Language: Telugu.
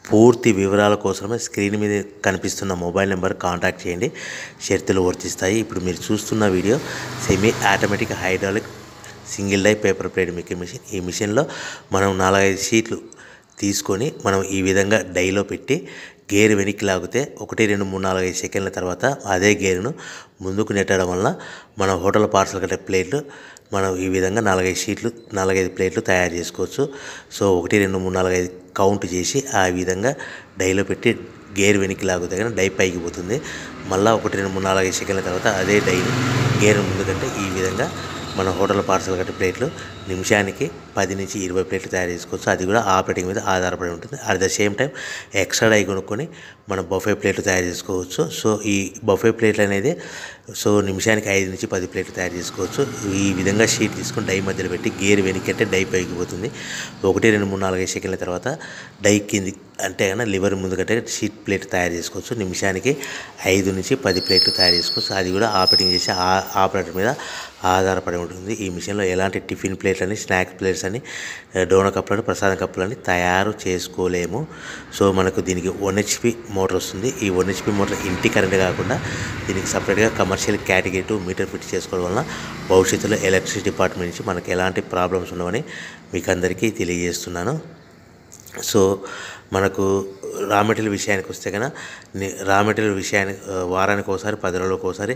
పూర్తి వివరాల కోసమే స్క్రీన్ మీద కనిపిస్తున్న మొబైల్ నెంబర్ కాంటాక్ట్ చేయండి. షరతులు వర్తిస్తాయి. ఇప్పుడు మీరు చూస్తున్న video semi automatic hydraulic single die paper plate making machine. ఈ మిషన్లో మనం 4-5 షీట్లు తీసుకొని మనం ఈ విధంగా డైలో పెట్టి గేర్ వెనక్కి లాగితే 1 2 3 4 5 సెకండ్ల తర్వాత అదే గేరును ముందుకు నెట్టడం వల్ల మన హోటల్ పార్సల్ కట్టే ప్లేట్లు మనం ఈ విధంగా 4-5 షీట్లు 4-5 ప్లేట్లు తయారు చేసుకోవచ్చు. సో 1 2 3 4 5 కౌంట్ చేసి ఆ విధంగా డైలో పెట్టి గేర్ వెనక్కి లాగితే కానీ డై పైకి పోతుంది. మళ్ళీ 1 2 3 4 5 సెకండ్ల తర్వాత అదే డైని గేర్ ముందుకంటే ఈ విధంగా మన హోటల్ పార్సల్ కట్టే ప్లేట్లు నిమిషానికి 10 నుంచి 20 ప్లేట్లు తయారు చేసుకోవచ్చు. అది కూడా ఆపరేటింగ్ మీద ఆధారపడి ఉంటుంది. At the same time extra die కొనుక్కొని మనం బఫే ప్లేట్లు తయారు చేసుకోవచ్చు. సో ఈ బఫే ప్లేట్లు అనేది నిమిషానికి 5 నుంచి 10 ప్లేట్లు తయారు చేసుకోవచ్చు. ఈ విధంగా షీట్ తీసుకొని డై మధ్యలో పెట్టి గేర్ వెనక్కి అంటే డై పైకి పోతుంది. 1 2 3 4 5 సెకండ్ల తర్వాత డై కింది అంటే కన్నా లివర్ ముందు కంటే షీట్ ప్లేట్ తయారు చేసుకోవచ్చు. నిమిషానికి 5 నుంచి 10 ప్లేట్లు తయారు చేసుకోవచ్చు. అది కూడా ఆపరేటింగ్ చేసే ఆపరేటర్ మీద ఆధారపడి ఉంటుంది. ఈ మిషన్లో ఎలాంటి టిఫిన్ ప్లేట్లని, స్నాక్స్ ప్లేట్స్ అని, డోనా కప్పులని, ప్రసాదం కప్పులని తయారు చేసుకోలేము. సో మనకు దీనికి 1 HP మోటార్ వస్తుంది. ఈ 1 HP మోటార్ ఇంటి కరెంట్ కాకుండా దీనికి సపరేట్గా కమర్షియల్ కేటగిరీ 2 మీటర్ ఫిట్ చేసుకోవడం వలన భవిష్యత్తులో ఎలక్ట్రిసిటీ డిపార్ట్మెంట్ నుంచి మనకు ఎలాంటి ప్రాబ్లమ్స్ ఉండవని మీకు అందరికీ తెలియజేస్తున్నాను. సో మనకు రా మెటీరియల్ విషయానికి వస్తే కనుక వారానికి ఒకసారి 10 రోజులకు ఒకసారి